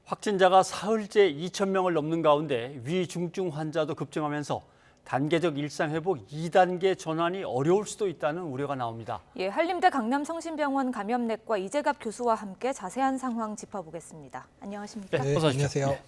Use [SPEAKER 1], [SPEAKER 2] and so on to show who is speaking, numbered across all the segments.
[SPEAKER 1] 확진자가 사흘째 2,000명을 넘는 가운데 위중증 환자도 급증하면서 단계적 일상회복 2단계 전환이 어려울 수도 있다는 우려가 나옵니다.
[SPEAKER 2] 예, 한림대 강남성심병원 감염내과 이재갑 교수와 함께 자세한 상황 짚어보겠습니다. 안녕하십니까?
[SPEAKER 1] 네, 어서 오십시오.
[SPEAKER 3] 안녕하세요.
[SPEAKER 1] 네.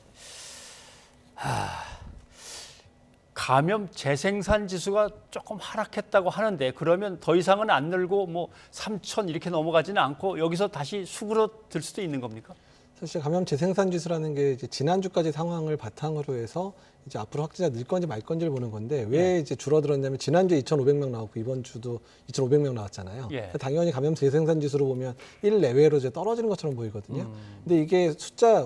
[SPEAKER 1] 감염 재생산 지수가 조금 하락했다고 하는데 그러면 더 이상은 안 늘고 뭐 3,000 이렇게 넘어가지는 않고 여기서 다시 수그러들 수도 있는 겁니까?
[SPEAKER 3] 사실 감염 재생산 지수라는 게 이제 지난주까지 상황을 바탕으로 해서 이제 앞으로 확진자 늘 건지 말 건지를 보는 건데 왜 이제 줄어들었냐면 지난주에 2,500명 나왔고 이번 주도 2,500명 나왔잖아요. 그러니까 당연히 감염 재생산 지수로 보면 1 내외로 이제 떨어지는 것처럼 보이거든요. 근데 이게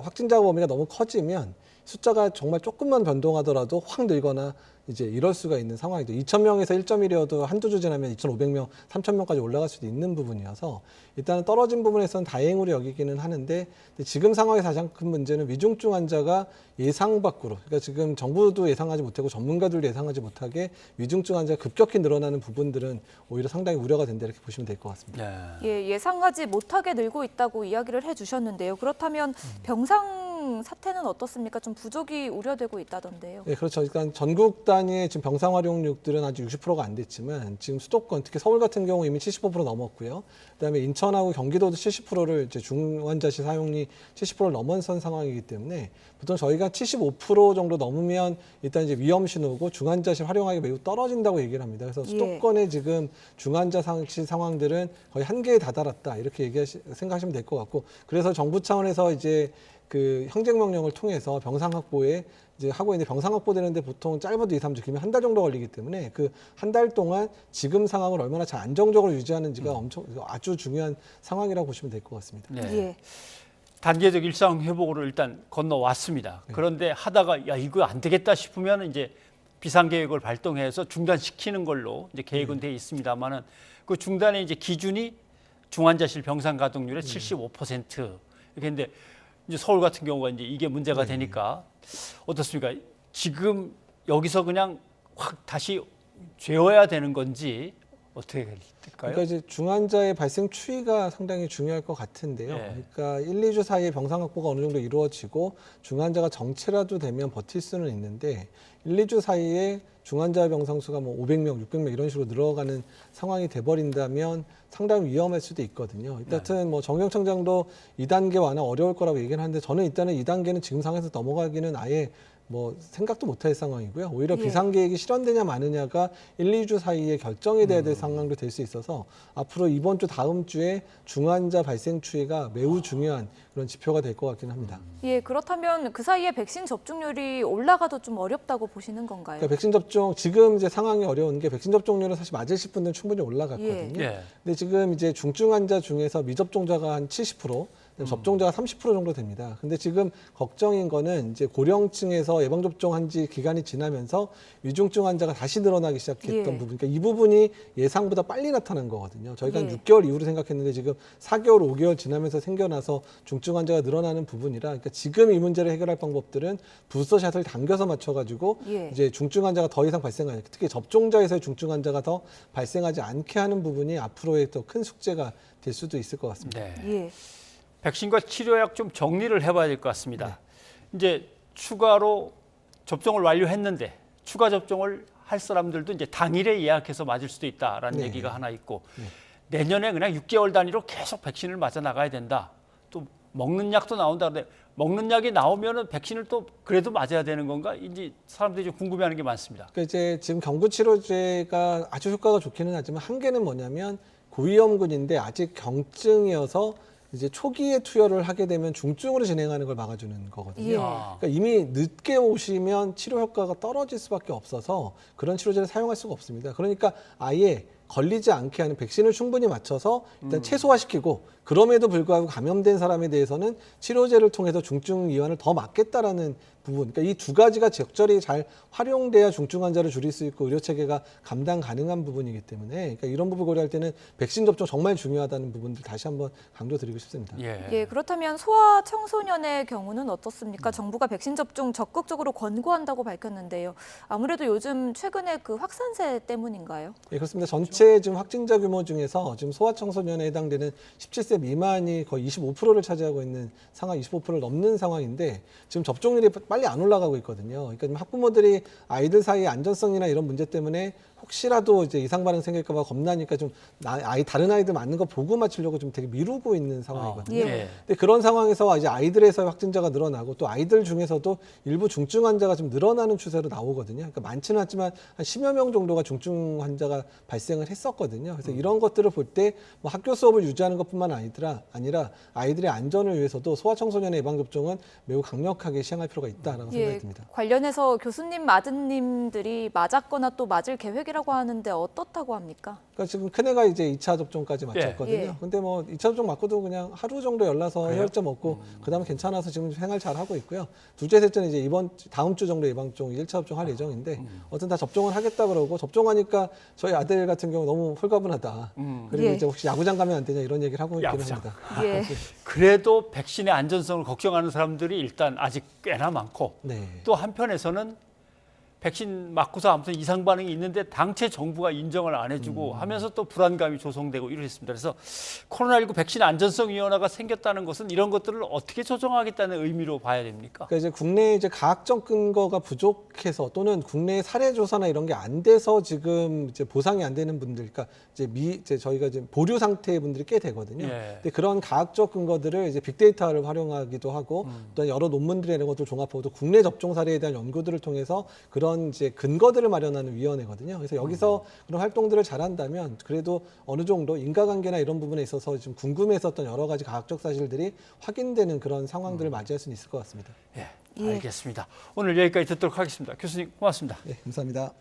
[SPEAKER 3] 확진자 범위가 너무 커지면 숫자가 정말 조금만 변동하더라도 확 늘거나 이제 이럴 수가 있는 상황이죠. 2,000명에서 1.1이어도 한두 주 지나면 2,500명, 3,000명까지 올라갈 수도 있는 부분이어서 일단은 떨어진 부분에서는 다행으로 여기기는 하는데 지금 상황에서 가장 큰 문제는 위중증 환자가 예상 밖으로, 그러니까 지금 정부도 예상하지 못하고 전문가들도 예상하지 못하게 위중증 환자가 급격히 늘어나는 부분들은 오히려 상당히 우려가 된다 이렇게 보시면 될 것 같습니다.
[SPEAKER 2] 예, 예상하지 못하게 늘고 있다고 이야기를 해주셨는데요. 그렇다면 병상 사태는 어떻습니까? 좀 부족이 우려되고 있다던데요.
[SPEAKER 3] 네, 그렇죠. 그러니까 전국 단위의 지금 병상 활용률들은 아직 60%가 안 됐지만 지금 수도권, 특히 서울 같은 경우 이미 75% 넘었고요. 그다음에 인천하고 경기도도 70%를 이제 중환자실 사용이 70%를 넘어선 상황이기 때문에 보통 저희가 75% 정도 넘으면 일단 이제 위험 신호고 중환자실 활용하기 매우 떨어진다고 얘기를 합니다. 그래서 수도권의 지금 중환자실 상황들은 거의 한계에 다다랐다 이렇게 생각하시면 될 것 같고, 그래서 정부 차원에서 이제 그 행정명령을 통해서 병상 확보에 이제 하고 있는데 병상 확보되는데 보통 짧아도 2, 3주, 길면 한 달 정도 걸리기 때문에 그 한 달 동안 지금 상황을 얼마나 잘 안정적으로 유지하는지가 아주 중요한 상황이라고 보시면 될 것 같습니다.
[SPEAKER 1] 네.
[SPEAKER 2] 예.
[SPEAKER 1] 단계적 일상 회복으로 일단 건너왔습니다. 그런데 하다가 야 이거 안 되겠다 싶으면 이제 비상계획을 발동해서 중단시키는 걸로 이제 계획은 돼 있습니다만은 그 중단의 이제 기준이 중환자실 병상 가동률의 75% 이렇게 했는데 이제 서울 같은 경우가 이제 이게 문제가 되니까 어떻습니까? 지금 여기서 그냥 확 다시 죄어야 되는 건지 어떻게 될까요?
[SPEAKER 3] 그러니까 이제 중환자의 발생 추이가 상당히 중요할 것 같은데요. 그러니까 1, 2주 사이에 병상 확보가 어느 정도 이루어지고 중환자가 정체라도 되면 버틸 수는 있는데 1, 2주 사이에 중환자 병상 수가 뭐 500명, 600명 이런 식으로 늘어가는 상황이 돼버린다면 상당히 위험할 수도 있거든요. 일단 뭐 정경청장도 2단계 완화 어려울 거라고 얘기는 하는데 저는 일단은 2단계는 지금 상황에서 넘어가기는 아예 뭐 생각도 못할 상황이고요. 오히려 비상계획이 실현되냐 마느냐가 1, 2주 사이에 결정이 돼야 될 상황도 될 수 있어서 앞으로 이번 주 다음 주에 중환자 발생 추이가 매우 중요한 그런 지표가 될 것 같긴 합니다.
[SPEAKER 2] 예, 그렇다면 그 사이에 백신 접종률이 올라가도 좀 어렵다고 보시는 건가요?
[SPEAKER 3] 그러니까 백신 접종 지금 이제 상황이 어려운 게 백신 접종률은 사실 맞으실 분들은 충분히 올라갔거든요. 근데 지금 이제 중증 환자 중에서 미접종자가 한 70%, 접종자가 30% 정도 됩니다. 근데 지금 걱정인 거는 이제 고령층에서 예방접종한 지 기간이 지나면서 위중증 환자가 다시 늘어나기 시작했던 부분. 그러니까 이 부분이 예상보다 빨리 나타난 거거든요. 저희가 한 6개월 이후로 생각했는데 지금 4개월, 5개월 지나면서 생겨나서 중증 환자가 늘어나는 부분이라 그러니까 지금 이 문제를 해결할 방법들은 부스터샷을 당겨서 맞춰가지고 이제 중증 환자가 더 이상 발생하지, 특히 접종자에서의 중증 환자가 더 발생하지 않게 하는 부분이 앞으로의 더 큰 숙제가 될 수도 있을 것 같습니다.
[SPEAKER 1] 백신과 치료약 좀 정리를 해봐야 될 것 같습니다. 이제 추가로 접종을 완료했는데 추가 접종을 할 사람들도 이제 당일에 예약해서 맞을 수도 있다라는 얘기가 하나 있고 내년에 그냥 6개월 단위로 계속 백신을 맞아 나가야 된다. 또 먹는 약도 나온다. 근데 먹는 약이 나오면은 백신을 또 그래도 맞아야 되는 건가? 이제 사람들이 좀 궁금해하는 게 많습니다.
[SPEAKER 3] 그러니까 이제 지금 경구 치료제가 아주 효과가 좋기는 하지만 한계는 뭐냐면 고위험군인데 아직 경증이어서 이제 초기에 투여를 하게 되면 중증으로 진행하는 걸 막아주는 거거든요. 그러니까 이미 늦게 오시면 치료 효과가 떨어질 수밖에 없어서 그런 치료제를 사용할 수가 없습니다. 그러니까 아예 걸리지 않게 하는 백신을 충분히 맞춰서 일단 최소화시키고 그럼에도 불구하고 감염된 사람에 대해서는 치료제를 통해서 중증 이완을 더 막겠다라는 부분. 그러니까 이 두 가지가 적절히 잘 활용돼야 중증 환자를 줄일 수 있고 의료 체계가 감당 가능한 부분이기 때문에 그러니까 이런 부분 고려할 때는 백신 접종 정말 중요하다는 부분들 다시 한번 강조드리고 싶습니다.
[SPEAKER 2] 예, 그렇다면 소아 청소년의 경우는 어떻습니까? 정부가 백신 접종 적극적으로 권고한다고 밝혔는데요. 아무래도 요즘 최근에 그 확산세 때문인가요?
[SPEAKER 3] 예, 그렇습니다. 전체 지금 확진자 규모 중에서 지금 소아 청소년에 해당되는 17세 18세 미만이 거의 25%를 차지하고 있는 상황, 25%를 넘는 상황인데 지금 접종률이 빨리 안 올라가고 있거든요. 그러니까 지금 학부모들이 아이들 사이의 안전성이나 이런 문제 때문에 혹시라도 이제 이상 반응 생길까 봐 겁나니까 좀 다른 아이들 맞는 거 보고 맞추려고 좀 되게 미루고 있는 상황이거든요.
[SPEAKER 2] 예.
[SPEAKER 3] 근데 그런 상황에서 이제 아이들에서 확진자가 늘어나고 또 아이들 중에서도 일부 중증 환자가 좀 늘어나는 추세로 나오거든요. 그러니까 많지는 않지만 한 10여 명 정도가 중증 환자가 발생을 했었거든요. 그래서 이런 것들을 볼 때 뭐 학교 수업을 유지하는 것뿐만 아니라 아이들의 안전을 위해서도 소아청소년의 예방접종은 매우 강력하게 시행할 필요가 있다라고 생각이 듭니다.
[SPEAKER 2] 관련해서 교수님, 마드님들이 맞았거나 또 맞을 계획이라고 하는데 어떻다고 합니까?
[SPEAKER 3] 그러니까 지금 큰애가 이제 2차 접종까지 맞췄거든요.
[SPEAKER 2] 예.
[SPEAKER 3] 근데 뭐 2차 접종 맞고도 그냥 하루 정도 열나서 해열제 먹고 그다음에 괜찮아서 지금 생활 잘 하고 있고요. 둘째, 셋째는 이제 다음 주 정도 예방접종 1차 접종할 예정인데 어쨌든 다 접종을 하겠다 그러고 접종하니까 저희 아들 같은 경우 너무 홀가분하다. 그리고
[SPEAKER 2] 예.
[SPEAKER 3] 이제 혹시 야구장 가면 안 되냐 이런 얘기를 하고 있긴
[SPEAKER 1] 야구장.
[SPEAKER 3] 합니다.
[SPEAKER 2] 예.
[SPEAKER 1] 그래도 백신의 안전성을 걱정하는 사람들이 일단 아직 꽤나 많고
[SPEAKER 3] 네.
[SPEAKER 1] 또 한편에서는 백신 맞고서 아무튼 이상 반응이 있는데 당최 정부가 인정을 안 해주고 하면서 또 불안감이 조성되고 이랬습니다. 그래서 코로나19 백신 안전성위원회가 생겼다는 것은 이런 것들을 어떻게 조정하겠다는 의미로 봐야 됩니까?
[SPEAKER 3] 그러니까 이제 국내 이제 과학적 근거가 부족해서 또는 국내 사례 조사나 이런 게 안 돼서 지금 이제 보상이 안 되는 분들, 그러니까 이제 저희가 이제 보류 상태의 분들이 꽤 되거든요.
[SPEAKER 1] 예.
[SPEAKER 3] 근데 그런 과학적 근거들을 이제 빅데이터를 활용하기도 하고 또 여러 논문들이나 이런 것들 종합하고 또 국내 접종 사례에 대한 연구들을 통해서 그런 이제 근거들을 마련하는 위원회거든요. 그래서 여기서 그런 활동들을 잘한다면 그래도 어느 정도 인과관계나 이런 부분에 있어서 좀 궁금했었던 여러 가지 과학적 사실들이 확인되는 그런 상황들을 맞이할 수는 있을 것 같습니다.
[SPEAKER 1] 예, 알겠습니다. 오늘 여기까지 듣도록 하겠습니다. 교수님 고맙습니다.
[SPEAKER 3] 네, 감사합니다.